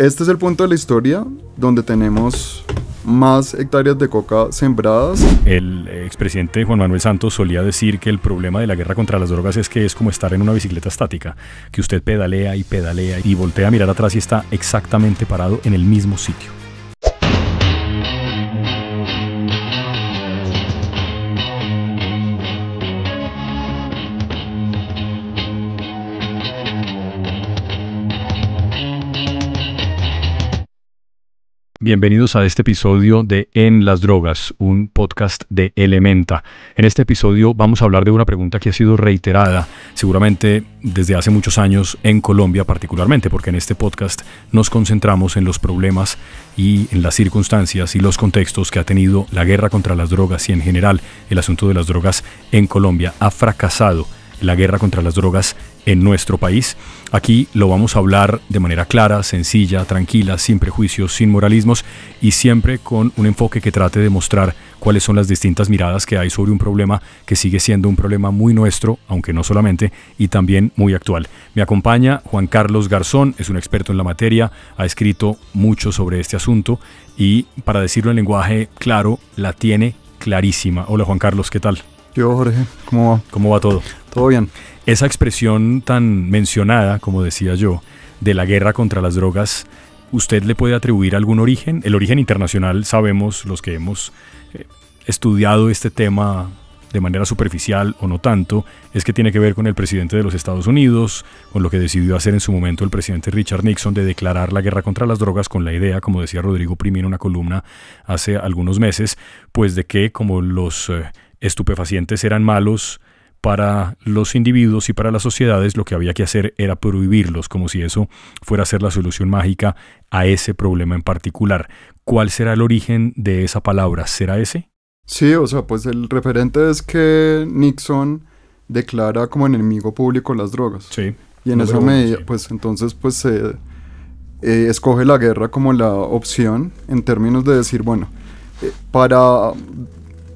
este es el punto de la historia donde tenemos más hectáreas de coca sembradas. El expresidente Juan Manuel Santos solía decir que el problema de la guerra contra las drogas es que es como estar en una bicicleta estática, que usted pedalea y voltea a mirar atrás y está exactamente parado en el mismo sitio. Bienvenidos a este episodio de En las Drogas, un podcast de Elementa. En este episodio vamos a hablar de una pregunta que ha sido reiterada seguramente desde hace muchos años en Colombia particularmente, porque en este podcast nos concentramos en los problemas y en las circunstancias y los contextos que ha tenido la guerra contra las drogas y en general el asunto de las drogas en Colombia. Ha fracasado la guerra contra las drogas en nuestro país. Aquí lo vamos a hablar de manera clara, sencilla, tranquila, sin prejuicios, sin moralismos y siempre con un enfoque que trate de mostrar cuáles son las distintas miradas que hay sobre un problema que sigue siendo un problema muy nuestro, aunque no solamente, y también muy actual. Me acompaña Juan Carlos Garzón, es un experto en la materia, ha escrito mucho sobre este asunto y, para decirlo en lenguaje claro, la tiene clarísima. Hola Juan Carlos, ¿qué tal? Yo, Jorge, ¿cómo va? ¿Cómo va todo? Todo bien. Esa expresión tan mencionada, como decía yo, de la guerra contra las drogas, ¿usted le puede atribuir algún origen? El origen internacional, sabemos, los que hemos estudiado este tema de manera superficial o no tanto, es que tiene que ver con el presidente de los Estados Unidos, con lo que decidió hacer en su momento el presidente Richard Nixon de declarar la guerra contra las drogas con la idea, como decía Rodrigo Primi en una columna hace algunos meses, pues de que como los estupefacientes eran malos para los individuos y para las sociedades, lo que había que hacer era prohibirlos, como si eso fuera a ser la solución mágica a ese problema en particular. ¿Cuál será el origen de esa palabra? ¿Será ese? Sí, o sea, pues el referente es que Nixon declara como enemigo público las drogas. Sí. Y en esa medida, sí. pues entonces pues se escoge la guerra como la opción en términos de decir, bueno, para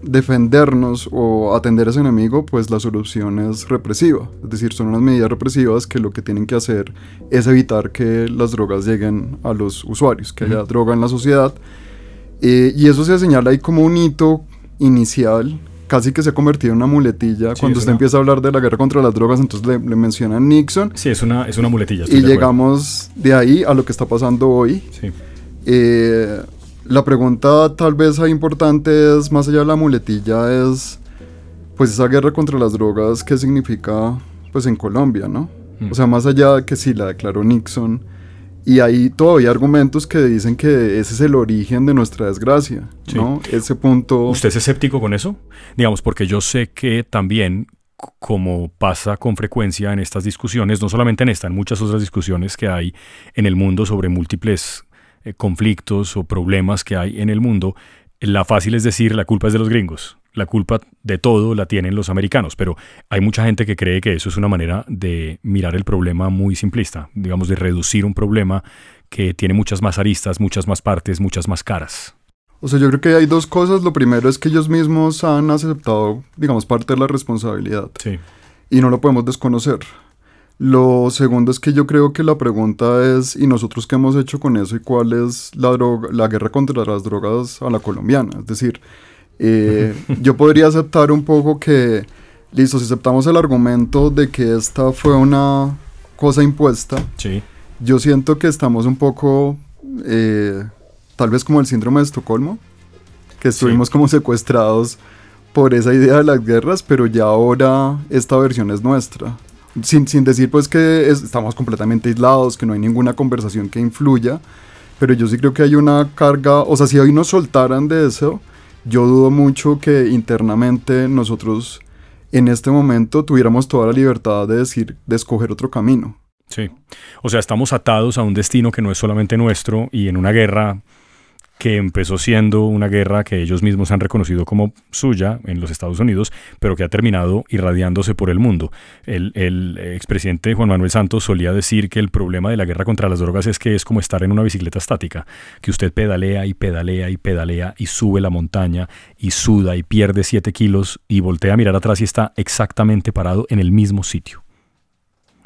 defendernos o atender a ese enemigo, pues la solución es represiva. Es decir, son unas medidas represivas que lo que tienen que hacer es evitar que las drogas lleguen a los usuarios, que haya droga en la sociedad. Y eso se señala ahí como un hito inicial, casi que se ha convertido en una muletilla. Sí, cuando usted empieza a hablar de la guerra contra las drogas, entonces le mencionan Nixon. Sí, es una muletilla. Y llegamos de ahí a lo que está pasando hoy. Sí. La pregunta tal vez ahí importante es, más allá de la muletilla, es pues esa guerra contra las drogas, ¿qué significa pues en Colombia, no? O sea, más allá de que sí la declaró Nixon, y hay todavía argumentos que dicen que ese es el origen de nuestra desgracia, sí, ¿no? Ese punto... ¿Usted es escéptico con eso? Digamos, porque yo sé que también, como pasa con frecuencia en estas discusiones, no solamente en esta, en muchas otras discusiones que hay en el mundo sobre múltiples conflictos o problemas que hay en el mundo, la fácil es decir la culpa es de los gringos, la culpa de todo la tienen los americanos, pero hay mucha gente que cree que eso es una manera de mirar el problema muy simplista, digamos de reducir un problema que tiene muchas más aristas, muchas más partes, muchas más caras. O sea, yo creo que hay dos cosas. Lo primero es que ellos mismos han aceptado, digamos, parte de la responsabilidad. Sí. Y no lo podemos desconocer. Lo segundo es que yo creo que la pregunta es, ¿y nosotros qué hemos hecho con eso? ¿Y cuál es la guerra contra las drogas a la colombiana? Es decir, yo podría aceptar un poco que, listo, si aceptamos el argumento de que esta fue una cosa impuesta, sí, yo siento que estamos un poco, tal vez como el síndrome de Estocolmo, que estuvimos como secuestrados por esa idea de las guerras, pero ya ahora esta versión es nuestra. Sin decir pues que estamos completamente aislados, que no hay ninguna conversación que influya, pero yo sí creo que hay una carga, o sea, si hoy nos soltaran de eso, yo dudo mucho que internamente nosotros en este momento tuviéramos toda la libertad de decir, de escoger otro camino. Sí, o sea, estamos atados a un destino que no es solamente nuestro y en una guerra que empezó siendo una guerra que ellos mismos han reconocido como suya en los Estados Unidos, pero que ha terminado irradiándose por el mundo. El expresidente Juan Manuel Santos solía decir que el problema de la guerra contra las drogas es que es como estar en una bicicleta estática, que usted pedalea y sube la montaña y suda y pierde 7 kilos y voltea a mirar atrás y está exactamente parado en el mismo sitio.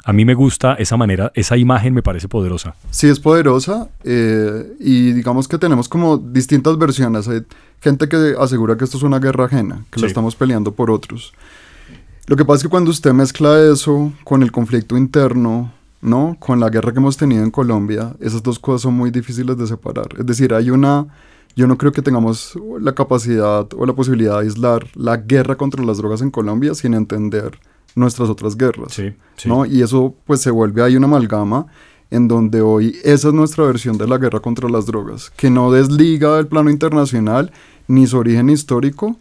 A mí me gusta esa manera, esa imagen me parece poderosa. Sí, es poderosa y digamos que tenemos como distintas versiones. Hay gente que asegura que esto es una guerra ajena, que la estamos peleando por otros. Lo que pasa es que cuando usted mezcla eso con el conflicto interno, ¿no? Con la guerra que hemos tenido en Colombia, esas dos cosas son muy difíciles de separar. Es decir, yo no creo que tengamos la capacidad o la posibilidad de aislar la guerra contra las drogas en Colombia sin entender nuestras otras guerras, ¿no? Y eso pues se vuelve ahí una amalgama en donde hoy esa es nuestra versión de la guerra contra las drogas, que no desliga del plano internacional ni su origen histórico.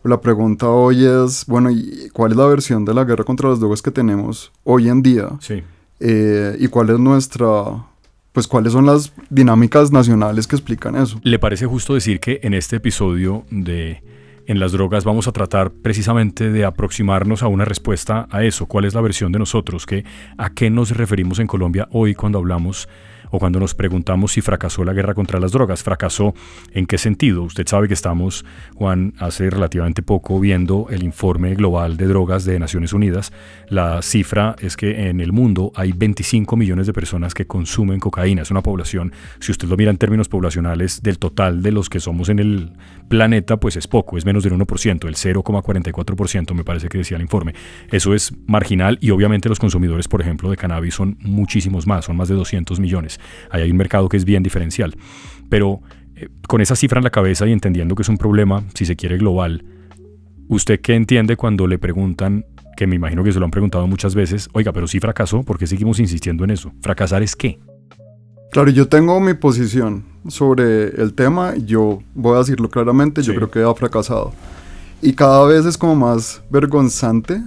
La pregunta hoy es, bueno, ¿y cuál es la versión de la guerra contra las drogas que tenemos hoy en día? Sí. ¿Y cuál es cuáles son las dinámicas nacionales que explican eso? ¿Le parece justo decir que en este episodio de En las drogas vamos a tratar precisamente de aproximarnos a una respuesta a eso? ¿Cuál es la versión de nosotros? ¿A qué nos referimos en Colombia hoy cuando hablamos o cuando nos preguntamos si fracasó la guerra contra las drogas? ¿Fracasó en qué sentido? Usted sabe que estamos, Juan, hace relativamente poco viendo el informe global de drogas de Naciones Unidas. La cifra es que en el mundo hay 25 millones de personas que consumen cocaína. Es una población, si usted lo mira en términos poblacionales, del total de los que somos en el planeta, pues es poco, es menos del 1%, el 0,44% me parece que decía el informe. Eso es marginal y obviamente los consumidores, por ejemplo, de cannabis son muchísimos más, son más de 200 millones. Ahí hay un mercado que es bien diferencial. Pero con esa cifra en la cabeza y entendiendo que es un problema, si se quiere, global, ¿usted qué entiende cuando le preguntan, que me imagino que se lo han preguntado muchas veces, oiga, pero sí fracasó, ¿por qué seguimos insistiendo en eso? ¿Fracasar es qué? Claro, yo tengo mi posición sobre el tema, yo voy a decirlo claramente, yo creo que ha fracasado. Y cada vez es como más vergonzante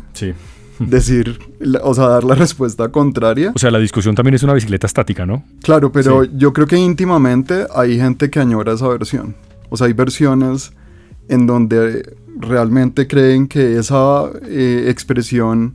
decir, o sea, dar la respuesta contraria. O sea, la discusión también es una bicicleta estática, ¿no? Claro, pero yo creo que íntimamente hay gente que añora esa versión. O sea, hay versiones en donde realmente creen que esa expresión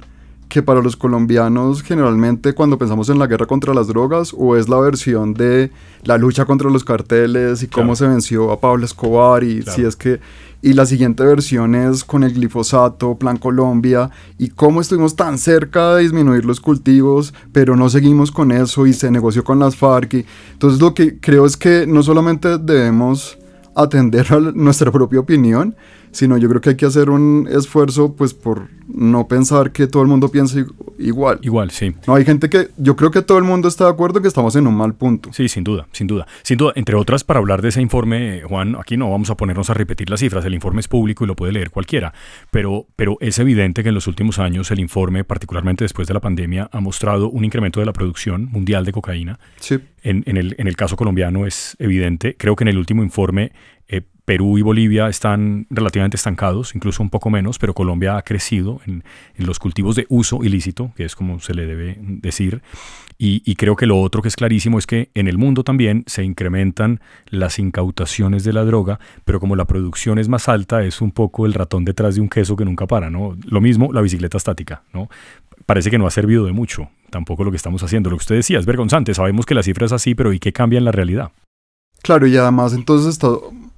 que para los colombianos generalmente cuando pensamos en la guerra contra las drogas o es la versión de la lucha contra los carteles y cómo se venció a Pablo Escobar y si es que y la siguiente versión es con el glifosato, Plan Colombia y cómo estuvimos tan cerca de disminuir los cultivos pero no seguimos con eso y se negoció con las FARC entonces lo que creo es que no solamente debemos atender a nuestra propia opinión, sino yo creo que hay que hacer un esfuerzo pues por no pensar que todo el mundo piense igual. Igual, sí. No, hay gente que, yo creo que todo el mundo está de acuerdo que estamos en un mal punto. Sí, sin duda, sin duda. Sin duda, entre otras, para hablar de ese informe, Juan, aquí no vamos a ponernos a repetir las cifras, el informe es público y lo puede leer cualquiera, pero es evidente que en los últimos años el informe, particularmente después de la pandemia, ha mostrado un incremento de la producción mundial de cocaína. Sí. En el caso colombiano es evidente, creo que en el último informe Perú y Bolivia están relativamente estancados, incluso un poco menos, pero Colombia ha crecido en los cultivos de uso ilícito, que es como se le debe decir, y creo que lo otro que es clarísimo es que en el mundo también se incrementan las incautaciones de la droga, pero como la producción es más alta, es un poco el ratón detrás de un queso que nunca para, ¿no? Lo mismo la bicicleta estática, ¿no? Parece que no ha servido de mucho, tampoco lo que estamos haciendo. Lo que usted decía es vergonzante, sabemos que la cifra es así, pero ¿y qué cambia en la realidad? Claro, y además entonces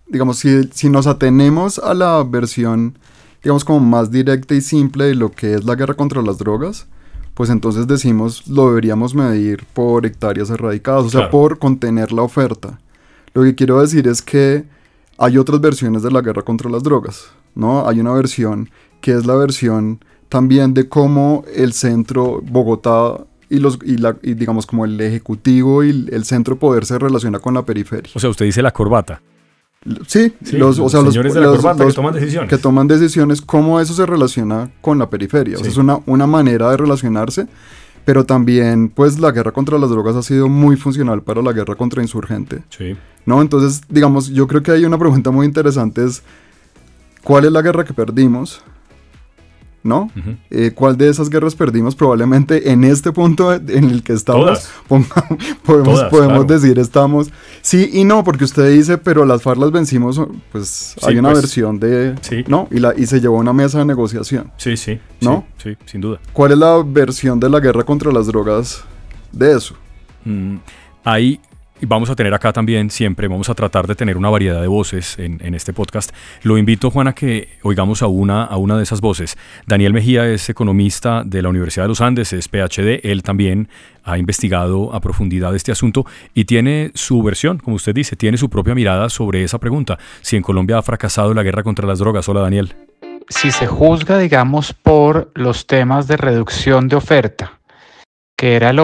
digamos, si nos atenemos a la versión, digamos, como más directa y simple de lo que es la guerra contra las drogas, pues entonces decimos, lo deberíamos medir por hectáreas erradicadas, o sea, por contener la oferta. Lo que quiero decir es que hay otras versiones de la guerra contra las drogas, ¿no? Hay una versión que es la versión también de cómo el centro, Bogotá, y digamos como el ejecutivo y el centro de poder se relaciona con la periferia. O sea, usted dice la corbata. Sí, los señores de la corbata que toman decisiones. Que toman decisiones, cómo eso se relaciona con la periferia. O sea, es una manera de relacionarse, pero también, pues, la guerra contra las drogas ha sido muy funcional para la guerra contra insurgente. Sí. ¿No? Entonces, digamos, yo creo que hay una pregunta muy interesante es, ¿cuál es la guerra que perdimos? ¿No? ¿Cuál de esas guerras perdimos? Probablemente en este punto en el que estamos, podemos decir estamos... Sí y no, porque usted dice, pero las FARC las vencimos, pues hay una versión de... Sí. ¿No? Y se llevó a una mesa de negociación. Sí, sí. ¿No? Sí, sin duda. ¿Cuál es la versión de la guerra contra las drogas de eso? Hay... y vamos a tener acá también siempre, vamos a tratar de tener una variedad de voces en este podcast. Lo invito, Juan, a que oigamos a una de esas voces. Daniel Mejía es economista de la Universidad de los Andes, es PhD, él también ha investigado a profundidad este asunto y tiene su versión, como usted dice, tiene su propia mirada sobre esa pregunta, si en Colombia ha fracasado la guerra contra las drogas. Hola, Daniel. Si se juzga, digamos, por los temas de reducción de oferta, que era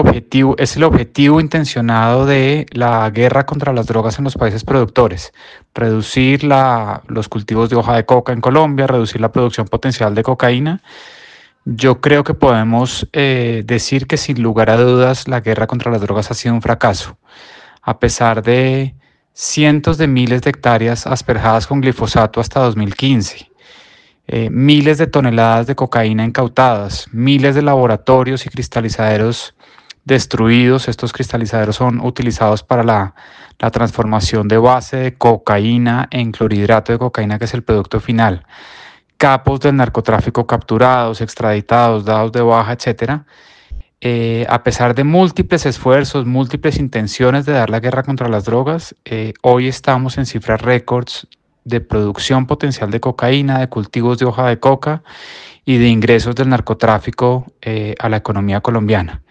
es el objetivo intencionado de la guerra contra las drogas en los países productores, reducir los cultivos de hoja de coca en Colombia, reducir la producción potencial de cocaína. Yo creo que podemos decir que sin lugar a dudas la guerra contra las drogas ha sido un fracaso, a pesar de cientos de miles de hectáreas asperjadas con glifosato hasta 2015. Miles de toneladas de cocaína incautadas, miles de laboratorios y cristalizaderos destruidos. Estos cristalizaderos son utilizados para la transformación de base de cocaína en clorhidrato de cocaína, que es el producto final. Capos del narcotráfico capturados, extraditados, dados de baja, etc. A pesar de múltiples esfuerzos, múltiples intenciones de dar la guerra contra las drogas, hoy estamos en cifras récords de producción potencial de cocaína, de cultivos de hoja de coca y de ingresos del narcotráfico a la economía colombiana.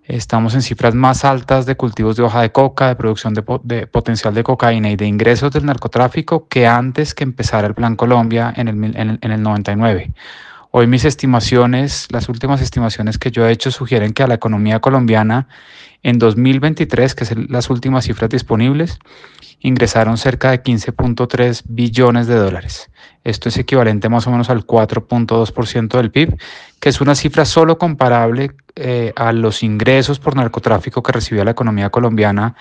Estamos en cifras más altas de cultivos de hoja de coca, de producción de potencial de cocaína y de ingresos del narcotráfico que antes que empezara el Plan Colombia en el 99. Hoy mis estimaciones, las últimas estimaciones que yo he hecho, sugieren que a la economía colombiana en 2023, que son las últimas cifras disponibles, ingresaron cerca de 15.3 billones de dólares. Esto es equivalente más o menos al 4.2% del PIB, que es una cifra solo comparable a los ingresos por narcotráfico que recibió la economía colombiana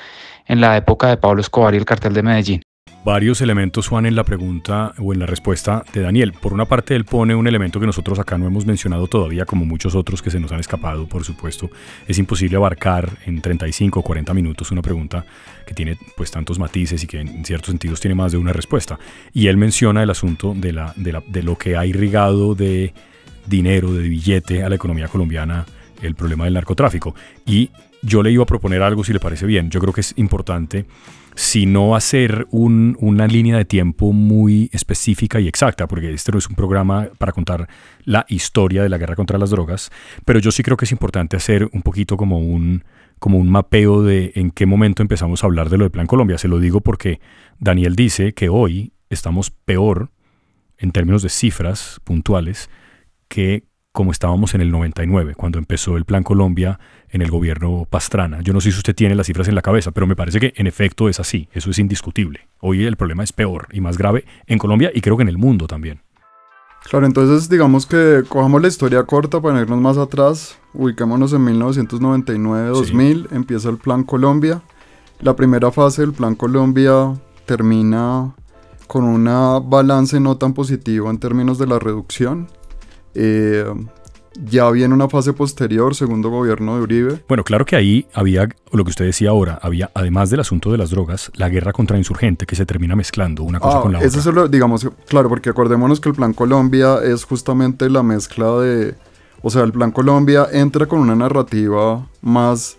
en la época de Pablo Escobar y el cartel de Medellín. Varios elementos, Juan, en la pregunta o en la respuesta de Daniel. Por una parte, él pone un elemento que nosotros acá no hemos mencionado todavía, como muchos otros que se nos han escapado, por supuesto. Es imposible abarcar en 35 o 40 minutos una pregunta que tiene pues tantos matices y que en ciertos sentidos tiene más de una respuesta. Y él menciona el asunto de lo que ha irrigado de dinero, de billete a la economía colombiana, el problema del narcotráfico. Y yo le iba a proponer algo, si le parece bien. Yo creo que es importante, si no hacer una línea de tiempo muy específica y exacta, porque este no es un programa para contar la historia de la guerra contra las drogas, pero yo sí creo que es importante hacer un poquito como un mapeo de en qué momento empezamos a hablar de lo del Plan Colombia. Se lo digo porque Daniel dice que hoy estamos peor en términos de cifras puntuales que como estábamos en el 99, cuando empezó el Plan Colombia en el gobierno Pastrana. Yo no sé si usted tiene las cifras en la cabeza, pero me parece que en efecto es así, eso es indiscutible. Hoy el problema es peor y más grave en Colombia y creo que en el mundo también. Claro, entonces digamos que cojamos la historia corta para irnos más atrás, ubiquémonos en 1999-2000, sí. Empieza el Plan Colombia. La primera fase del Plan Colombia termina con una balance no tan positivo en términos de la reducción. Ya viene una fase posterior, segundo gobierno de Uribe. Bueno, claro que ahí había, lo que usted decía ahora, había, además del asunto de las drogas, la guerra contra insurgente que se termina mezclando una cosa con la otra. Eso solo, digamos, claro, porque acordémonos que el Plan Colombia es justamente la mezcla de... O sea, el Plan Colombia entra con una narrativa más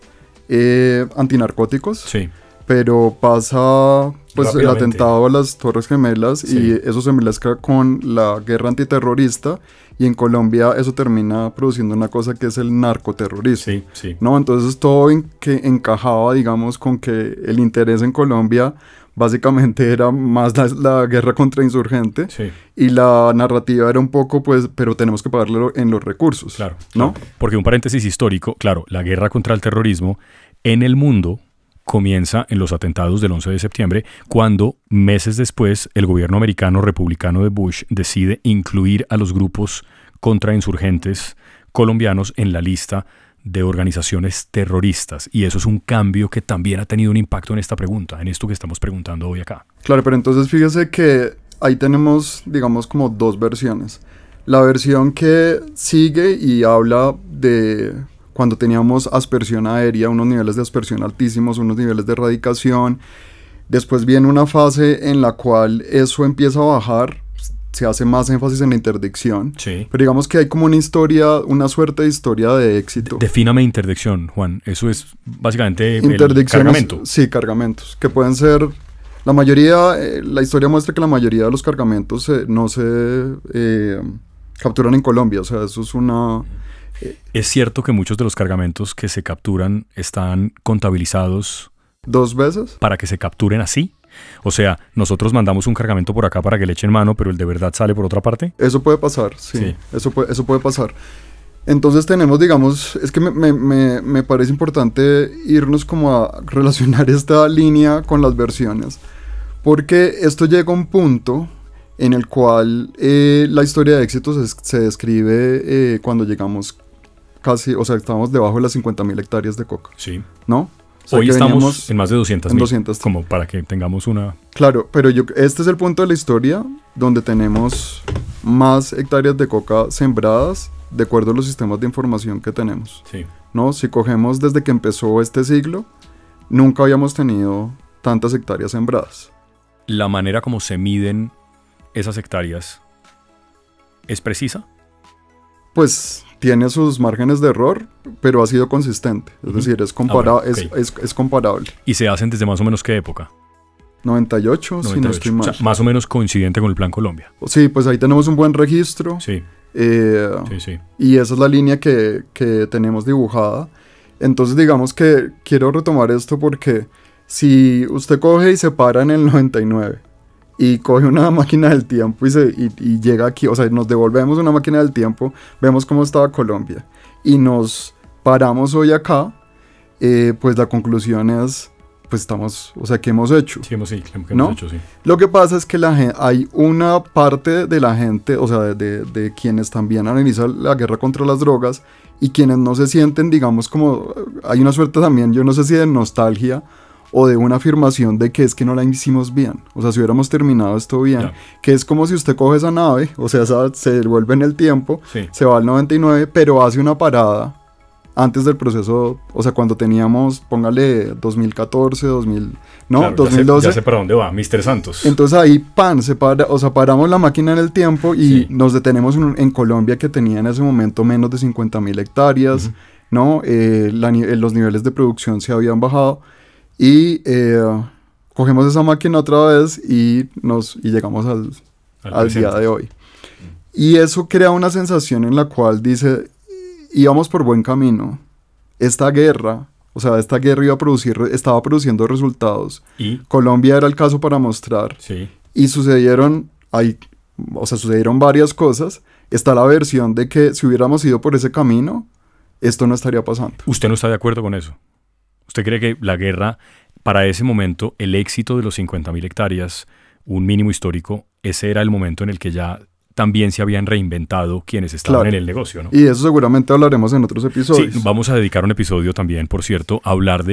antinarcóticos. Sí. Pero pasa pues el atentado a las Torres Gemelas, sí. Y eso se mezcla con la guerra antiterrorista y en Colombia eso termina produciendo una cosa que es el narcoterrorismo. Sí, sí. ¿No? Entonces todo que encajaba, digamos, con que el interés en Colombia básicamente era más la guerra contra insurgente, sí. Y la narrativa era un poco, pues, pero tenemos que pagarle en los recursos. Claro, ¿no? Claro. Porque un paréntesis histórico, claro, la guerra contra el terrorismo en el mundo comienza en los atentados del 11 de septiembre, cuando meses después el gobierno americano republicano de Bush decide incluir a los grupos contrainsurgentes colombianos en la lista de organizaciones terroristas. Y eso es un cambio que también ha tenido un impacto en esta pregunta, en esto que estamos preguntando hoy acá. Claro, pero entonces fíjese que ahí tenemos, digamos, como dos versiones. La versión que sigue y habla de... cuando teníamos aspersión aérea, unos niveles de aspersión altísimos, unos niveles de erradicación. Después viene una fase en la cual eso empieza a bajar, se hace más énfasis en la interdicción. Sí. Pero digamos que hay como una historia, una suerte de historia de éxito. Defíname interdicción, Juan. Eso es básicamente el Interdicciones, cargamento. sí, cargamentos, que pueden ser, la mayoría, la historia muestra que la mayoría de los cargamentos no se capturan en Colombia, o sea, eso es una... ¿Es cierto que muchos de los cargamentos que se capturan están contabilizados 2 veces? para que se capturen así? O sea, nosotros mandamos un cargamento por acá para que le echen mano, pero el de verdad sale por otra parte. Eso puede pasar, sí, Sí. eso puede pasar. Entonces tenemos, digamos, es que me parece importante irnos como a relacionar esta línea con las versiones, porque esto llega a un punto en el cual la historia de éxito se describe cuando llegamos casi, o sea, estamos debajo de las 50.000 hectáreas de coca, Sí. ¿no? O sea, Hoy que estamos veníamos en más de 200.000. en 200. Como para que tengamos una... Claro, pero este es el punto de la historia donde tenemos más hectáreas de coca sembradas de acuerdo a los sistemas de información que tenemos, Sí. ¿no? Si cogemos desde que empezó este siglo, nunca habíamos tenido tantas hectáreas sembradas. La manera como se miden esas hectáreas es precisa. Pues tiene sus márgenes de error, pero ha sido consistente. Es decir, es comparable. bueno, ok. Es comparable. Y se hacen desde más o menos qué época. 98, si no estoy 98. mal. O sea, más o menos coincidente con el Plan Colombia. Sí, pues ahí tenemos un buen registro. Sí, Sí. sí. Y esa es la línea que tenemos dibujada. Entonces digamos que quiero retomar esto porque si usted coge y se para en el 99 y coge una máquina del tiempo y llega aquí, o sea, nos devolvemos una máquina del tiempo, vemos cómo estaba Colombia y nos paramos hoy acá, pues la conclusión es, pues estamos, o sea, ¿qué hemos hecho? Sí, hemos ¿No? hecho, sí. Lo que pasa es que hay una parte de la gente, o sea, de quienes también analizan la guerra contra las drogas y quienes no se sienten, digamos, como hay una suerte también, yo no sé si de nostalgia o de una afirmación de que es que no la hicimos bien, o sea, si hubiéramos terminado esto bien, Ya. que es como si usted coge esa nave, o sea, se devuelve en el tiempo, Sí. se va al 99, pero hace una parada antes del proceso, o sea, cuando teníamos, póngale 2014, 2000, no, Claro, 2012. Ya sé para dónde va, Mr. Santos. Entonces ahí, o sea, paramos la máquina en el tiempo y Sí. nos detenemos en Colombia, que tenía en ese momento menos de 50.000 hectáreas, Ujú. ¿no? Los niveles de producción se habían bajado y cogemos esa máquina otra vez y llegamos al presente. día de hoy. Y eso crea una sensación en la cual dice, íbamos por buen camino. Esta guerra estaba produciendo resultados. Y, Colombia era el caso para mostrar. sí, Y sucedieron varias cosas. Está la versión de que si hubiéramos ido por ese camino, esto no estaría pasando. ¿usted no está de acuerdo con eso? ¿Usted cree que la guerra, para ese momento, el éxito de los 50.000 hectáreas, un mínimo histórico, ese era el momento en el que ya también se habían reinventado quienes estaban Claro. en el negocio, ¿no? Y de eso seguramente hablaremos en otros episodios. Sí, vamos a dedicar un episodio también, por cierto, a hablar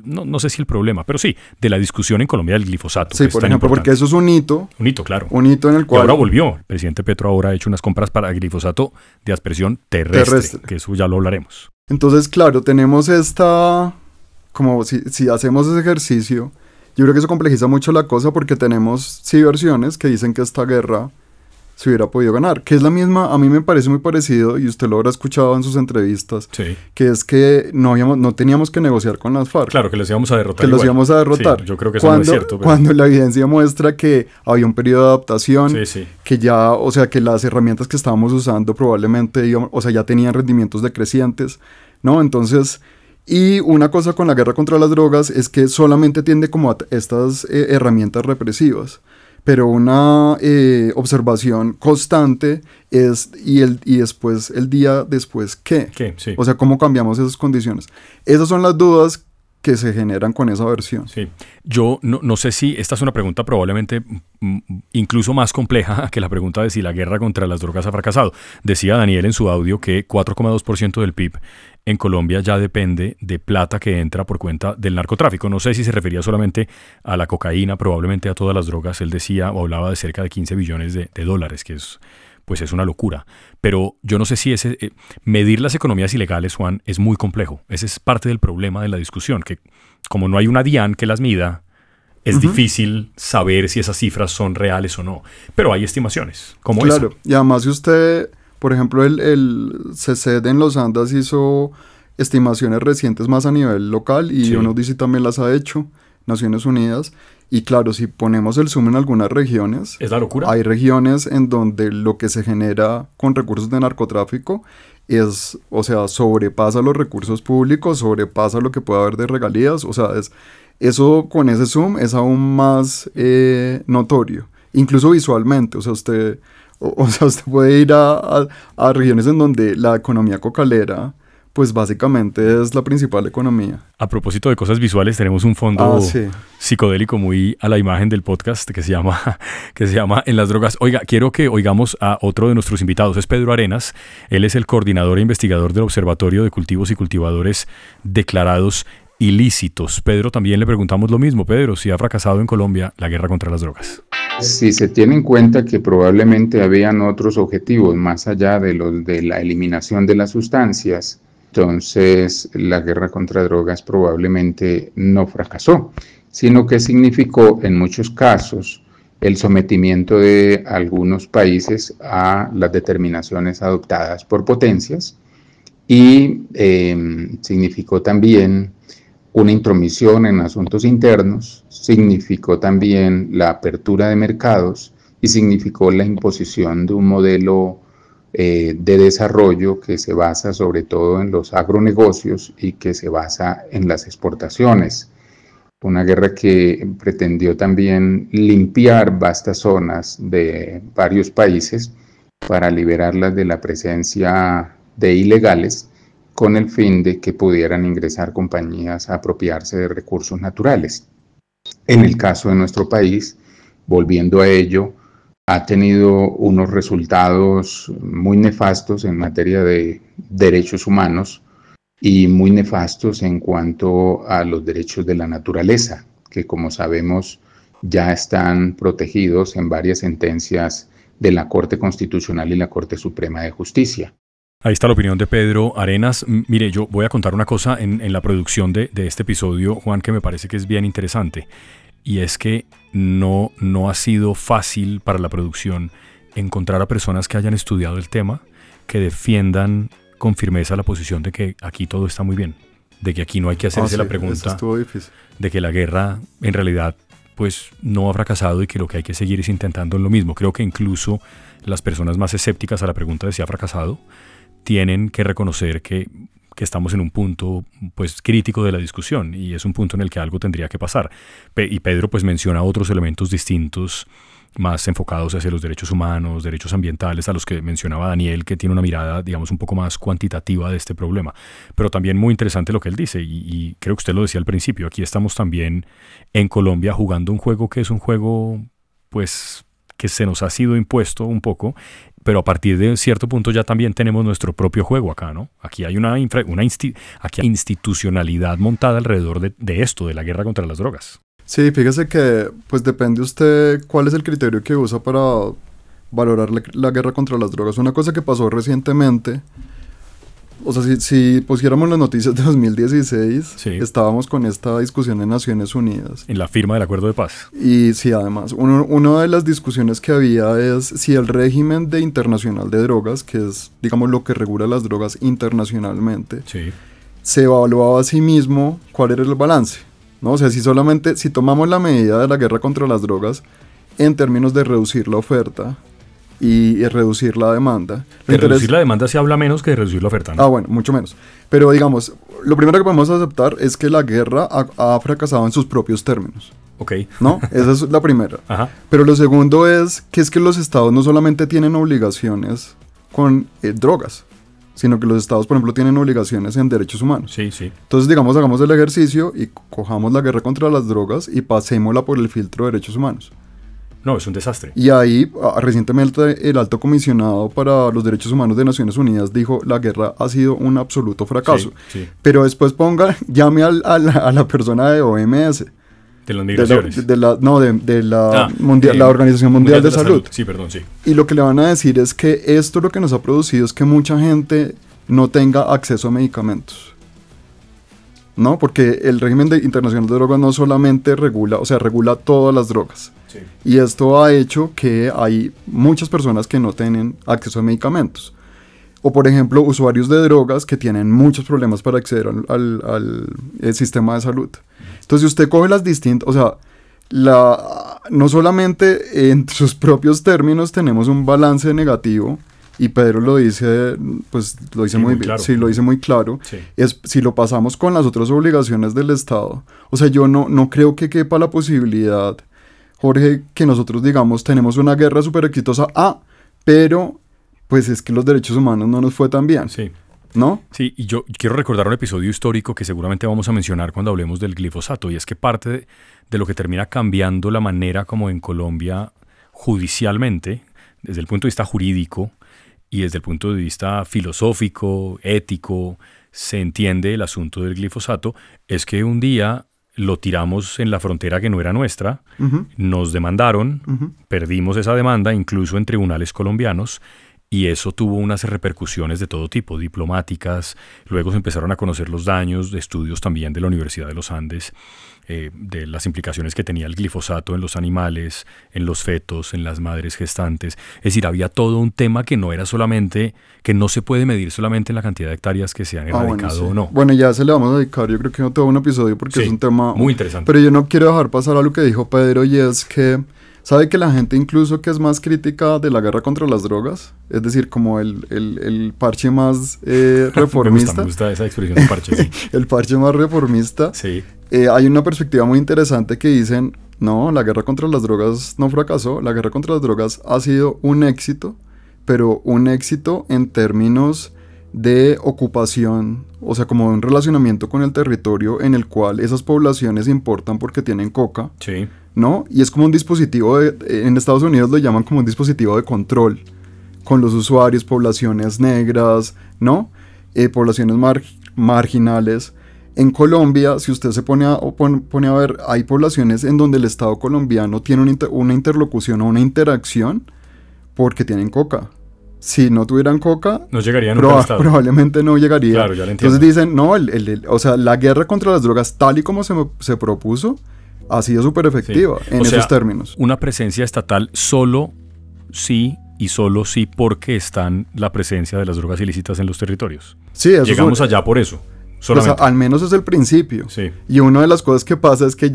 no sé si el problema, pero sí, de la discusión en Colombia del glifosato. Sí, que es por tan ejemplo, importante. porque eso es un hito Claro. en el Y cual... ahora volvió. El presidente Petro ahora ha hecho unas compras para glifosato de aspersión terrestre, que eso ya lo hablaremos. Entonces, claro, tenemos como si hacemos ese ejercicio, yo creo que eso complejiza mucho la cosa porque tenemos versiones que dicen que esta guerra se hubiera podido ganar, que es la misma, a mí me parece muy parecido, y usted lo habrá escuchado en sus entrevistas, Sí. que es que no teníamos que negociar con las FARC. Claro, que los íbamos a derrotar. Que los igual. íbamos a derrotar. Sí, yo creo que eso no es cierto. Pero... Cuando la evidencia muestra que había un periodo de adaptación, Sí, sí. que ya, o sea, que las herramientas que estábamos usando probablemente, ya tenían rendimientos decrecientes, ¿no? Entonces, y una cosa con la guerra contra las drogas es que solamente tiende como a estas herramientas represivas. Pero una observación constante es, y después, el día después, ¿qué? ¿Qué? Sí. O sea, ¿cómo cambiamos esas condiciones? Esas son las dudas que se generan con esa versión. Sí. Yo no sé si esta es una pregunta probablemente incluso más compleja que la pregunta de si la guerra contra las drogas ha fracasado. Decía Daniel en su audio que 4,2% del PIB en Colombia ya depende de plata que entra por cuenta del narcotráfico. No sé si se refería solamente a la cocaína, probablemente a todas las drogas. Él decía o hablaba de cerca de 15 billones de dólares, que es una locura. Pero yo no sé si medir las economías ilegales, Juan, es muy complejo. Ese es parte del problema de la discusión, que como no hay una DIAN que las mida, es difícil saber si esas cifras son reales o no, pero hay estimaciones como esa. Claro, y además si usted, por ejemplo, el CCD en los Andes hizo estimaciones recientes más a nivel local y Sí. UNODC también las ha hecho, Naciones Unidas, y claro, si ponemos el zoom en algunas regiones, ¿Es la locura? hay regiones en donde lo que se genera con recursos de narcotráfico es, o sea, sobrepasa los recursos públicos, sobrepasa lo que puede haber de regalías, o sea, eso con ese zoom es aún más notorio, incluso visualmente, o sea, usted puede ir a regiones en donde la economía cocalera, pues básicamente es la principal economía. A propósito de cosas visuales, tenemos un fondo Sí. psicodélico muy a la imagen del podcast que se llama En las drogas. Oiga, quiero que oigamos a otro de nuestros invitados, es Pedro Arenas. Él es el coordinador e investigador del Observatorio de Cultivos y Cultivadores Declarados Ilícitos. Pedro, también le preguntamos lo mismo. Pedro, si ha fracasado en Colombia la guerra contra las drogas. Si se tiene en cuenta que probablemente habían otros objetivos más allá de los de la eliminación de las sustancias, entonces la guerra contra drogas probablemente no fracasó, sino que significó en muchos casos el sometimiento de algunos países a las determinaciones adoptadas por potencias y significó también una intromisión en asuntos internos, significó también la apertura de mercados y significó la imposición de un modelo de desarrollo que se basa sobre todo en los agronegocios y que se basa en las exportaciones. Una guerra que pretendió también limpiar vastas zonas de varios países para liberarlas de la presencia de ilegales con el fin de que pudieran ingresar compañías a apropiarse de recursos naturales. En el caso de nuestro país, volviendo a ello, ha tenido unos resultados muy nefastos en materia de derechos humanos y muy nefastos en cuanto a los derechos de la naturaleza, que como sabemos ya están protegidos en varias sentencias de la Corte Constitucional y la Corte Suprema de Justicia. Ahí está la opinión de Pedro Arenas. Mire, yo voy a contar una cosa en la producción de este episodio, Juan, que me parece que es bien interesante. Y es que no ha sido fácil para la producción encontrar a personas que hayan estudiado el tema, que defiendan con firmeza la posición de que aquí todo está muy bien, de que aquí no hay que hacerse la pregunta Estuvo difícil. de que la guerra en realidad pues no ha fracasado y que lo que hay que seguir es intentando lo mismo. Creo que incluso las personas más escépticas a la pregunta de si ha fracasado tienen que reconocer que estamos en un punto pues crítico de la discusión y es un punto en el que algo tendría que pasar. Y Pedro pues menciona otros elementos distintos más enfocados hacia los derechos humanos, derechos ambientales, a los que mencionaba Daniel, que tiene una mirada, digamos, un poco más cuantitativa de este problema. Pero también muy interesante lo que él dice, y creo que usted lo decía al principio, aquí estamos también en Colombia jugando un juego que es un juego, pues, que se nos ha sido impuesto un poco, pero a partir de cierto punto ya también tenemos nuestro propio juego acá, ¿no? Aquí hay aquí hay institucionalidad montada alrededor de esto, de la guerra contra las drogas. Sí, fíjese que pues depende usted cuál es el criterio que usa para valorar la guerra contra las drogas. Una cosa que pasó recientemente, o sea, si pusiéramos las noticias de 2016, sí, estábamos con esta discusión en Naciones Unidas. En la firma del acuerdo de paz. Y sí, además, una de las discusiones que había es si el régimen internacional de drogas, que es, digamos, lo que regula las drogas internacionalmente, sí, se evaluaba a sí mismo cuál era el balance, ¿no? O sea, si tomamos la medida de la guerra contra las drogas en términos de reducir la oferta y reducir la demanda. De reducir la demanda se habla menos que de reducir la oferta, ¿no? Ah, bueno, mucho menos. Pero digamos, lo primero que podemos aceptar es que la guerra ha fracasado en sus propios términos. Ok. ¿No? Esa es la primera. Ajá. Pero lo segundo es que los estados no solamente tienen obligaciones con drogas, sino que los estados, por ejemplo, tienen obligaciones en derechos humanos. Sí, sí. Entonces, digamos, hagamos el ejercicio y cojamos la guerra contra las drogas y pasémosla por el filtro de derechos humanos. No, es un desastre. Y ahí, recientemente, el alto comisionado para los derechos humanos de Naciones Unidas dijo la guerra ha sido un absoluto fracaso. Sí, sí. Pero después llame a la persona de OMS. De las migraciones. La Organización Mundial de Salud. Sí, perdón, sí. Y lo que le van a decir es que esto lo que nos ha producido es que mucha gente no tenga acceso a medicamentos. ¿no? Porque el régimen internacional de drogas no solamente regula, o sea, regula todas las drogas. Sí. Y esto ha hecho que hay muchas personas que no tienen acceso a medicamentos. O por ejemplo, usuarios de drogas que tienen muchos problemas para acceder al sistema de salud. Entonces, si usted coge las distintas, o sea, no solamente en sus propios términos tenemos un balance negativo, y Pedro lo dice, pues lo dice muy bien, claro. Sí, lo dice muy claro, Sí. es si lo pasamos con las otras obligaciones del Estado. O sea, yo no creo que quepa la posibilidad, Jorge, que nosotros digamos tenemos una guerra súper exitosa, pero pues es que los derechos humanos no nos fue tan bien, Sí. ¿no? Sí, y yo quiero recordar un episodio histórico que seguramente vamos a mencionar cuando hablemos del glifosato, y es que parte de lo que termina cambiando la manera como en Colombia judicialmente, desde el punto de vista jurídico y desde el punto de vista filosófico, ético, se entiende el asunto del glifosato, es que un día lo tiramos en la frontera que no era nuestra, nos demandaron, perdimos esa demanda incluso en tribunales colombianos, y eso tuvo unas repercusiones de todo tipo, diplomáticas. Luego se empezaron a conocer los daños de estudios también de la Universidad de los Andes, de las implicaciones que tenía el glifosato en los animales, en los fetos, en las madres gestantes. Es decir, había todo un tema que no era solamente, que no se puede medir solamente en la cantidad de hectáreas que se han erradicado bueno, sí. o no. Bueno, ya se le vamos a dedicar, yo creo que todo un episodio porque Sí, es un tema muy interesante. Pero yo no quiero dejar pasar a lo que dijo Pedro, y es que sabe que la gente incluso que es más crítica de la guerra contra las drogas, es decir, como el parche más reformista. Me gusta esa expresión de parche, sí. El parche más reformista. Sí. Hay una perspectiva muy interesante que dicen, no, la guerra contra las drogas no fracasó, la guerra contra las drogas ha sido un éxito, pero un éxito en términos de ocupación, o sea, como un relacionamiento con el territorio en el cual esas poblaciones importan porque tienen coca, Sí. ¿no? Y es como un dispositivo en Estados Unidos lo llaman como un dispositivo de control con los usuarios, poblaciones negras, ¿no? Poblaciones marginales. En Colombia, si usted se pone a ver, hay poblaciones en donde el Estado colombiano tiene una interlocución o una interacción porque tienen coca. Si no tuvieran coca, No llegarían nunca al Estado. probablemente no llegaría. Claro, ya lo entiendo. Entonces dicen, no, o sea, la guerra contra las drogas, tal y como se propuso, ha sido súper efectiva en esos términos. Una presencia estatal solo sí y solo sí porque están la presencia de las drogas ilícitas en los territorios. Sí, eso llegamos allá por eso. Solamente. Pues al menos es el principio. Sí. Y una de las cosas que pasa es que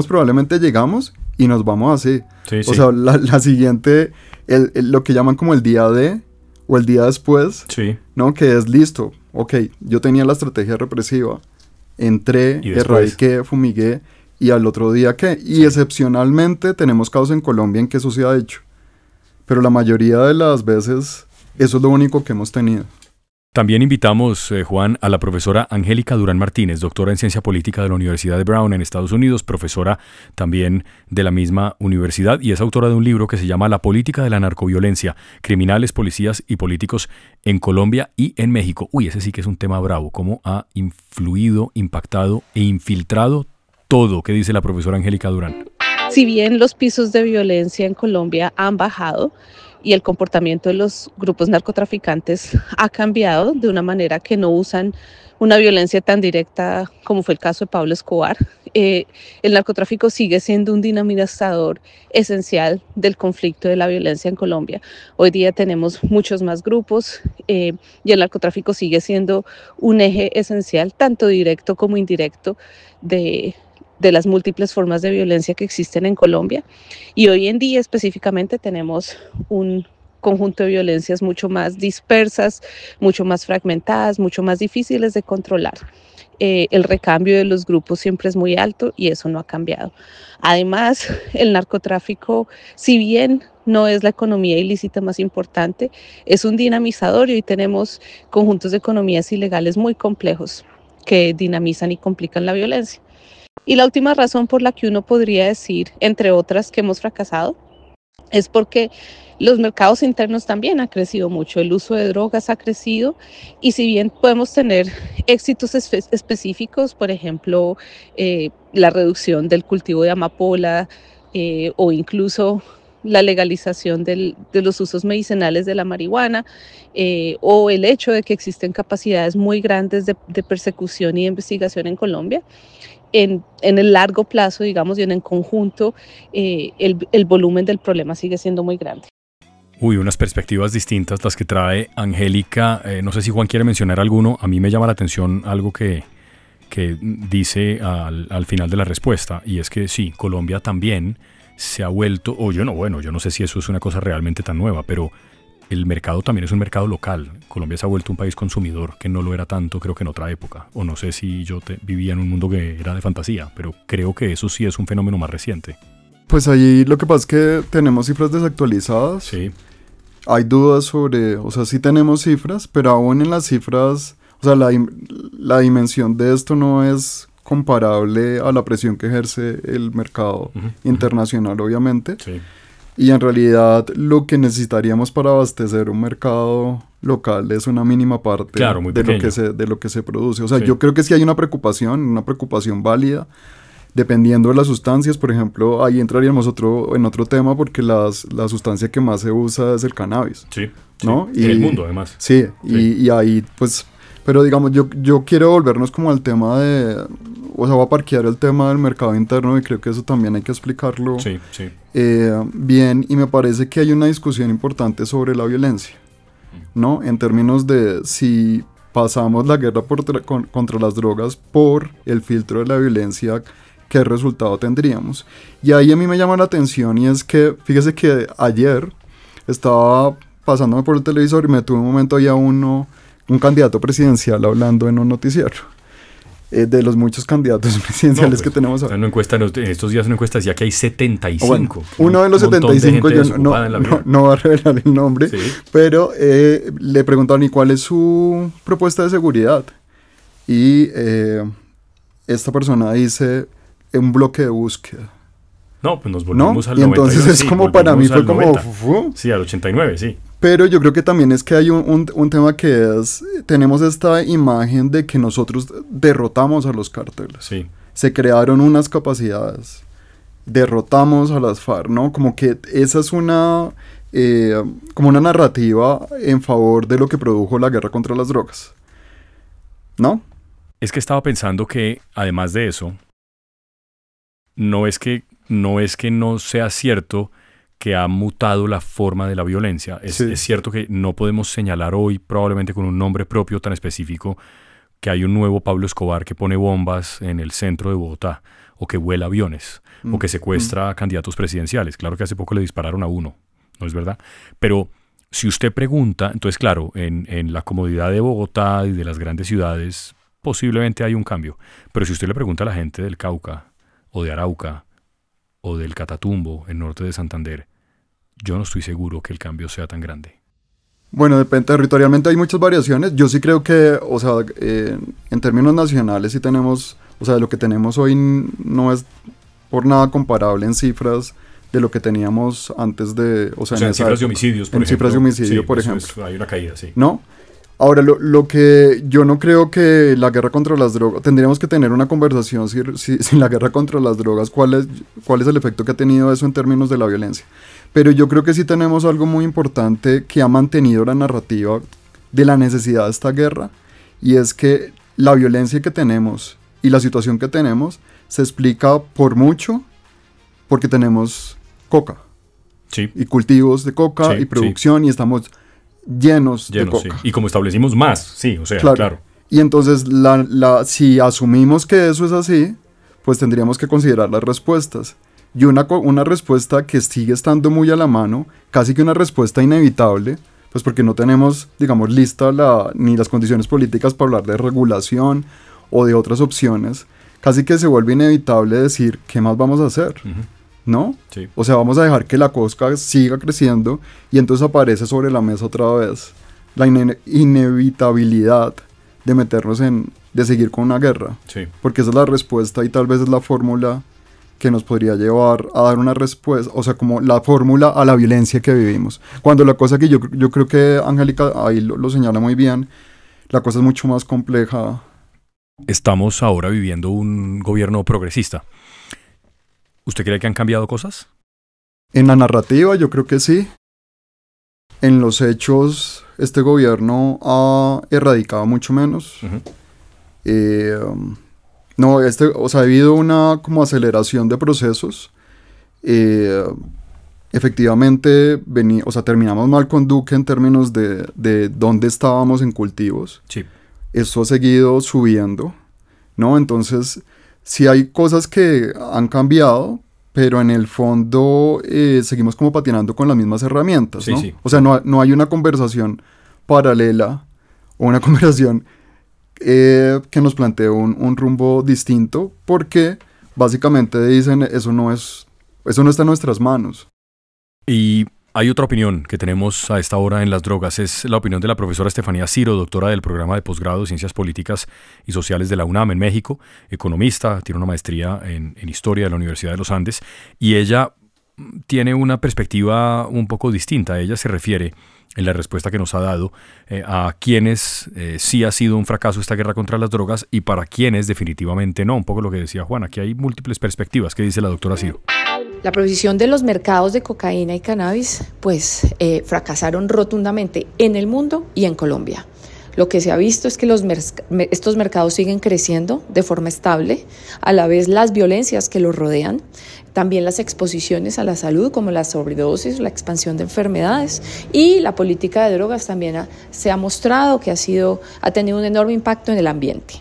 probablemente llegamos y nos vamos así. Sí, o sea, la siguiente, lo que llaman como el día de o el día después, Sí. ¿no? Que es listo. Ok, yo tenía la estrategia represiva, entré, Y después, erradiqué, fumigué, y al otro día, ¿qué? Y excepcionalmente tenemos casos en Colombia en que eso se ha hecho. Pero la mayoría de las veces, eso es lo único que hemos tenido. También invitamos, Juan, a la profesora Angélica Durán Martínez, doctora en Ciencia Política de la Universidad de Brown en Estados Unidos, profesora también de la misma universidad, y es autora de un libro que se llama La política de la narcoviolencia, criminales, policías y políticos en Colombia y en México. Uy, ese sí que es un tema bravo, cómo ha influido, impactado e infiltrado todo, ¿qué dice la profesora Angélica Durán? Si bien los pisos de violencia en Colombia han bajado y el comportamiento de los grupos narcotraficantes ha cambiado de una manera que no usan una violencia tan directa como fue el caso de Pablo Escobar, el narcotráfico sigue siendo un dinamizador esencial del conflicto de la violencia en Colombia. Hoy día tenemos muchos más grupos y el narcotráfico sigue siendo un eje esencial, tanto directo como indirecto, de las múltiples formas de violencia que existen en Colombia. Y hoy en día específicamente tenemos un conjunto de violencias mucho más dispersas, mucho más fragmentadas, mucho más difíciles de controlar. El recambio de los grupos siempre es muy alto y eso no ha cambiado. Además, el narcotráfico, si bien no es la economía ilícita más importante, es un dinamizador y hoy tenemos conjuntos de economías ilegales muy complejos que dinamizan y complican la violencia. Y la última razón por la que uno podría decir, entre otras, que hemos fracasado, es porque los mercados internos también han crecido mucho, el uso de drogas ha crecido y si bien podemos tener éxitos específicos, por ejemplo, la reducción del cultivo de amapola o incluso la legalización de los usos medicinales de la marihuana, o el hecho de que existen capacidades muy grandes de persecución y de investigación en Colombia. En el largo plazo, digamos, y en el conjunto, el volumen del problema sigue siendo muy grande. Uy, unas perspectivas distintas las que trae Angélica. No sé si Juan quiere mencionar alguno. A mí me llama la atención algo que dice al final de la respuesta, y es que sí, Colombia también se ha vuelto, yo no sé si eso es una cosa realmente tan nueva, pero el mercado también es un mercado local. Colombia se ha vuelto un país consumidor, que no lo era tanto, creo que en otra época. O no sé si yo vivía en un mundo que era de fantasía, pero creo que eso sí es un fenómeno más reciente. Pues ahí lo que pasa es que tenemos cifras desactualizadas. Sí. Hay dudas sobre, o sea, sí tenemos cifras, pero aún en las cifras, o sea, la dimensión de esto no es comparable a la presión que ejerce el mercado internacional, obviamente. Sí. Y en realidad lo que necesitaríamos para abastecer un mercado local es una mínima parte, claro, muy de lo que se produce. O sea, yo creo que sí hay una preocupación válida, dependiendo de las sustancias. Por ejemplo, ahí entraríamos en otro tema, porque la sustancia que más se usa es el cannabis. Sí, ¿no? En el mundo, además. Sí. Y ahí, pues, pero digamos, yo quiero volvernos como al tema o sea, voy a parquear el tema del mercado interno, y creo que eso también hay que explicarlo bien, y me parece que hay una discusión importante sobre la violencia, ¿no? En términos de si pasamos la guerra contra las drogas por el filtro de la violencia, ¿qué resultado tendríamos? Y ahí a mí me llama la atención, y es que, fíjese que ayer estaba pasándome por el televisor y me tuve un momento ahí a un candidato presidencial hablando en un noticiero. De los muchos candidatos presidenciales que tenemos ahora. En estos días una encuesta decía que hay 75. Bueno, uno de los 75, yo no va a revelar el nombre, pero le preguntaron, ¿y cuál es su propuesta de seguridad? Y esta persona dice, un bloque de búsqueda. No, pues nos volvemos al 90. Y entonces es como, para mí fue como... Sí, al 89, sí. Pero yo creo que también es que hay un tema que es, tenemos esta imagen de que nosotros derrotamos a los cárteles. Sí. Se crearon unas capacidades, derrotamos a las FARC, ¿no? Como que esa es como una narrativa en favor de lo que produjo la guerra contra las drogas, ¿no? Es que estaba pensando que, además de eso, no es que no sea cierto que ha mutado la forma de la violencia. Es cierto que no podemos señalar hoy, probablemente con un nombre propio tan específico, que hay un nuevo Pablo Escobar que pone bombas en el centro de Bogotá, o que vuela aviones, o que secuestra a candidatos presidenciales. Claro que hace poco le dispararon a uno, ¿no es verdad? Pero si usted pregunta, entonces claro, en la comodidad de Bogotá y de las grandes ciudades, posiblemente hay un cambio. Pero si usted le pregunta a la gente del Cauca, o de Arauca, o del Catatumbo, en norte de Santander, yo no estoy seguro que el cambio sea tan grande. Bueno, depende, territorialmente hay muchas variaciones. Yo sí creo que, o sea, en términos nacionales sí tenemos, o sea, lo que tenemos hoy no es por nada comparable en cifras de lo que teníamos antes de, o sea en cifras de homicidios, por ejemplo. En cifras de homicidio, por ejemplo. Hay una caída, sí. ¿No? Ahora, lo que yo no creo que la guerra contra las drogas, tendríamos que tener una conversación si la guerra contra las drogas, cuál es el efecto que ha tenido eso en términos de la violencia. Pero yo creo que sí tenemos algo muy importante que ha mantenido la narrativa de la necesidad de esta guerra, y es que la violencia que tenemos y la situación que tenemos se explica por mucho porque tenemos coca. Sí. Y cultivos de coca y producción, y estamos llenos de coca. Sí. Y como establecimos más, sí, o sea, claro. Y entonces, si asumimos que eso es así, pues tendríamos que considerar las respuestas. Y una respuesta que sigue estando muy a la mano, casi que una respuesta inevitable, pues porque no tenemos, digamos, lista ni las condiciones políticas para hablar de regulación o de otras opciones, casi que se vuelve inevitable decir, ¿qué más vamos a hacer? ¿No? Sí. O sea, vamos a dejar que la coca siga creciendo, y entonces aparece sobre la mesa otra vez la inevitabilidad de meternos de seguir con una guerra. Sí. Porque esa es la respuesta, y tal vez es la fórmula que nos podría llevar a dar una respuesta, o sea, como la fórmula a la violencia que vivimos. Cuando la cosa que yo creo que Angélica ahí lo señala muy bien, la cosa es mucho más compleja. Estamos ahora viviendo un gobierno progresista. ¿Usted cree que han cambiado cosas? En la narrativa yo creo que sí. En los hechos este gobierno ha erradicado mucho menos. No, o sea, ha habido una como aceleración de procesos. Efectivamente, o sea, terminamos mal con Duque en términos de dónde estábamos en cultivos. Sí. Esto ha seguido subiendo, ¿no? Entonces, sí hay cosas que han cambiado, pero en el fondo seguimos como patinando con las mismas herramientas, ¿no? Sí. O sea, no hay una conversación paralela o una conversación que nos plantee un rumbo distinto, porque básicamente dicen eso no está en nuestras manos. Y hay otra opinión que tenemos a esta hora en Las Drogas, es la opinión de la profesora Estefanía Ciro, doctora del programa de posgrado de Ciencias Políticas y Sociales de la UNAM en México, economista, tiene una maestría en Historia de la Universidad de los Andes, y ella tiene una perspectiva un poco distinta. Ella se refiere, en la respuesta que nos ha dado, a quienes sí ha sido un fracaso esta guerra contra las drogas y para quienes definitivamente no. Un poco lo que decía Juan, aquí hay múltiples perspectivas. ¿Qué dice la doctora Ciro? La prohibición de los mercados de cocaína y cannabis pues fracasaron rotundamente en el mundo y en Colombia. Lo que se ha visto es que estos mercados siguen creciendo de forma estable, a la vez las violencias que los rodean, también las exposiciones a la salud como la sobredosis, la expansión de enfermedades, y la política de drogas también se ha mostrado que ha tenido un enorme impacto en el ambiente.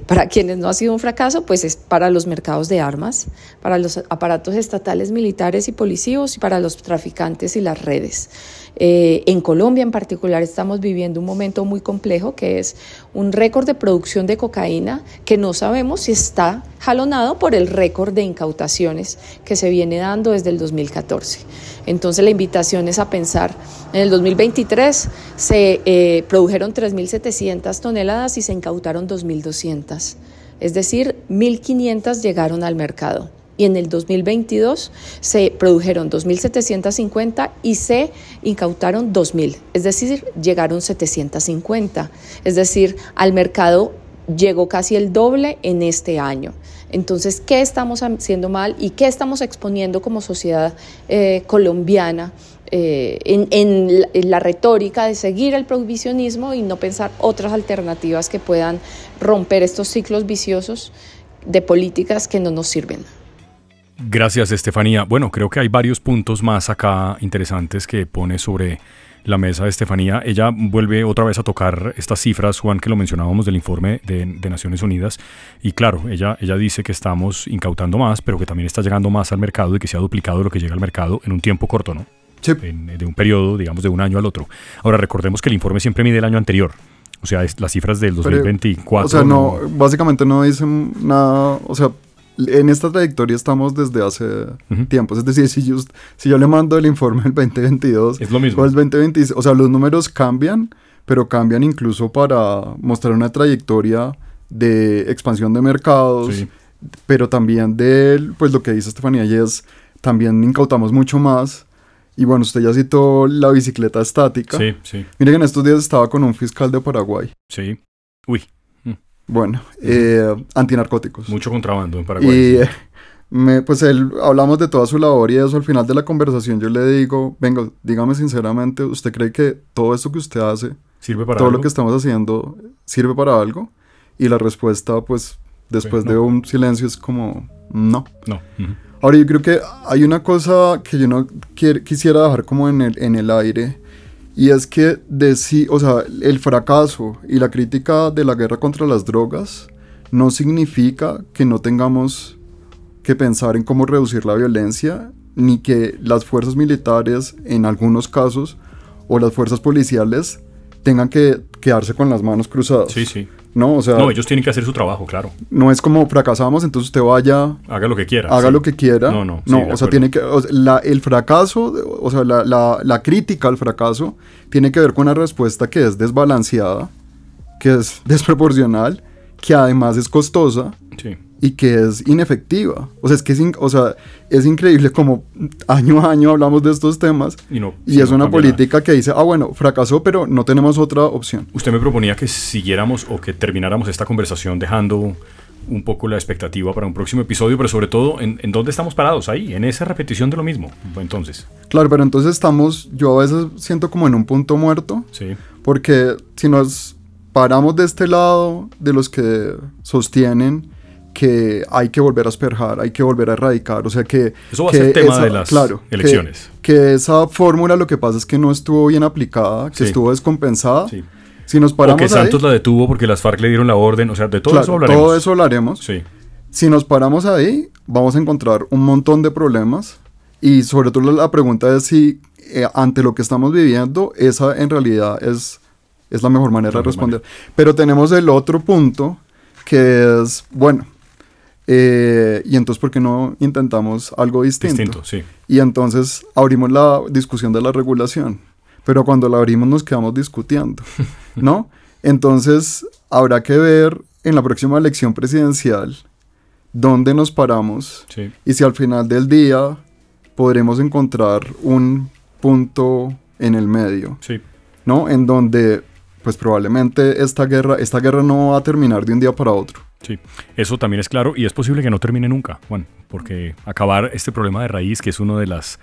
Para quienes no ha sido un fracaso, pues es para los mercados de armas, para los aparatos estatales, militares y policíacos y para los traficantes y las redes. En Colombia en particular estamos viviendo un momento muy complejo, que es un récord de producción de cocaína que no sabemos si está jalonado por el récord de incautaciones que se viene dando desde el 2014. Entonces la invitación es a pensar, en el 2023 se produjeron 3.700 toneladas y se incautaron 2.200, es decir, 1.500 llegaron al mercado. Y en el 2022 se produjeron 2.750 y se incautaron 2.000, es decir, llegaron 750. Es decir, al mercado llegó casi el doble en este año. Entonces, ¿qué estamos haciendo mal y qué estamos exponiendo como sociedad colombiana en la retórica de seguir el prohibicionismo y no pensar otras alternativas que puedan romper estos ciclos viciosos de políticas que no nos sirven? Gracias, Estefanía. Bueno, creo que hay varios puntos más acá interesantes que pone sobre la mesa Estefanía. Ella vuelve otra vez a tocar estas cifras, Juan, que lo mencionábamos del informe de Naciones Unidas. Y claro, ella dice que estamos incautando más, pero que también está llegando más al mercado y que se ha duplicado lo que llega al mercado en un tiempo corto, ¿no? Sí. De un periodo, digamos, de un año al otro. Ahora, recordemos que el informe siempre mide el año anterior. O sea, las cifras del 2024. O sea, básicamente no dicen nada, o sea, en esta trayectoria estamos desde hace tiempos. Es decir, si yo le mando el informe del 2022 es lo mismo. O el 2026, o sea, los números cambian, pero cambian incluso para mostrar una trayectoria de expansión de mercados, sí. Pero también pues lo que dice Estefanía, y es, también incautamos mucho más. Y bueno, usted ya citó la bicicleta estática. Sí, sí. Mire que en estos días estaba con un fiscal de Paraguay. Sí. Uy. Bueno, antinarcóticos. Mucho contrabando en Paraguay. Y pues hablamos de toda su labor y eso. Al final de la conversación yo le digo, venga, dígame sinceramente, ¿usted cree que todo esto que usted hace, ¿sirve para todo algo? Lo que estamos haciendo, sirve para algo? Y la respuesta, pues, después de un silencio es como, no. No. Ahora, yo creo que hay una cosa que yo no quisiera dejar como en el aire. Y es que o sea, el fracaso y la crítica de la guerra contra las drogas no significa que no tengamos que pensar en cómo reducir la violencia, ni que las fuerzas militares, en algunos casos, o las fuerzas policiales tengan que quedarse con las manos cruzadas. Sí, sí. No, o sea, no, ellos tienen que hacer su trabajo, claro. No es como fracasamos, entonces usted vaya... Haga lo que quiera. Haga sí. lo que quiera. No, sí, o sea, tiene que... el fracaso, o sea, la crítica al fracaso tiene que ver con una respuesta que es desbalanceada, que es desproporcional, que además es costosa. Sí. Y que es inefectiva. O sea, es increíble como año a año hablamos de estos temas y es una política que dice, bueno, fracasó, pero no tenemos otra opción. Usted me proponía que siguiéramos o que termináramos esta conversación dejando un poco la expectativa para un próximo episodio, pero sobre todo en dónde estamos parados ahí, en esa repetición de lo mismo. Entonces. Claro, pero entonces yo a veces siento como en un punto muerto, Sí. porque si nos paramos de este lado de los que sostienen que hay que volver a asperjar, hay que volver a erradicar, o sea que... Eso va a ser tema de las elecciones. Que esa fórmula lo que pasa es que no estuvo bien aplicada, que Sí. estuvo descompensada. Sí. Si nos O paramos que Santos ahí, la detuvo porque las FARC le dieron la orden, o sea, de todo claro, eso hablaremos. todo eso hablaremos. Sí. Si nos paramos ahí, vamos a encontrar un montón de problemas y sobre todo la pregunta es si ante lo que estamos viviendo, esa en realidad es la mejor manera de responder. Pero tenemos el otro punto que es, bueno, y entonces ¿por qué no intentamos algo distinto? Sí. Y entonces abrimos la discusión de la regulación, pero cuando la abrimos nos quedamos discutiendo, ¿no? Entonces habrá que ver en la próxima elección presidencial dónde nos paramos Sí. y si al final del día podremos encontrar un punto en el medio, Sí. ¿no? En donde pues probablemente esta guerra no va a terminar de un día para otro. Sí, eso también es claro y es posible que no termine nunca, Juan, porque acabar este problema de raíz, que es uno de los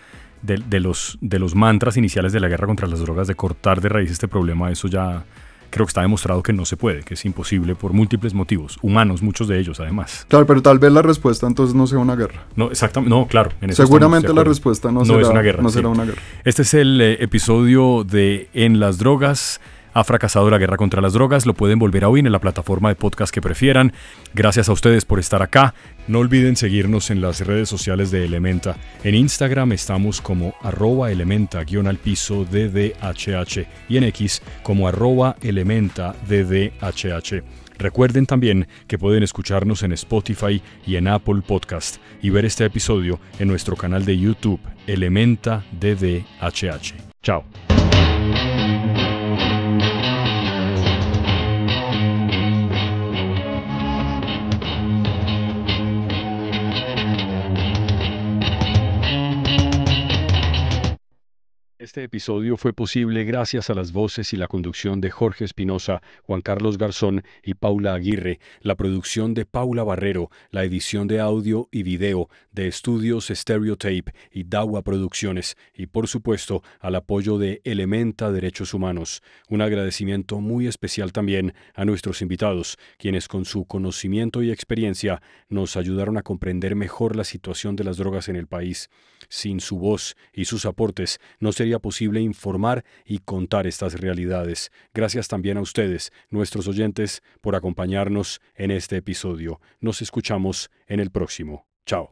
mantras iniciales de la guerra contra las drogas, de cortar de raíz este problema, eso ya creo que está demostrado que no se puede, que es imposible por múltiples motivos, humanos, muchos de ellos además. Claro, pero tal vez la respuesta entonces no sea una guerra. No, exactamente, no, claro. En eso Seguramente estamos de la acuerdo. respuesta no es será una guerra. no sí. será una guerra. Este es el episodio de En las drogas. Ha fracasado la guerra contra las drogas. Lo pueden volver a oír en la plataforma de podcast que prefieran. Gracias a ustedes por estar acá. No olviden seguirnos en las redes sociales de Elementa. En Instagram estamos como @elementa_DDHH y en X como @elementa_DDHH. Recuerden también que pueden escucharnos en Spotify y en Apple Podcast y ver este episodio en nuestro canal de YouTube Elementa DDHH. Chao. Este episodio fue posible gracias a las voces y la conducción de Jorge Espinosa, Juan Carlos Garzón y Paula Aguirre, la producción de Paula Barrero, la edición de audio y video de Estudios Stereotape y Dawa Producciones y por supuesto al apoyo de Elementa Derechos Humanos. Un agradecimiento muy especial también a nuestros invitados, quienes con su conocimiento y experiencia nos ayudaron a comprender mejor la situación de las drogas en el país. Sin su voz y sus aportes no sería posible informar y contar estas realidades. Gracias también a ustedes, nuestros oyentes, por acompañarnos en este episodio. Nos escuchamos en el próximo.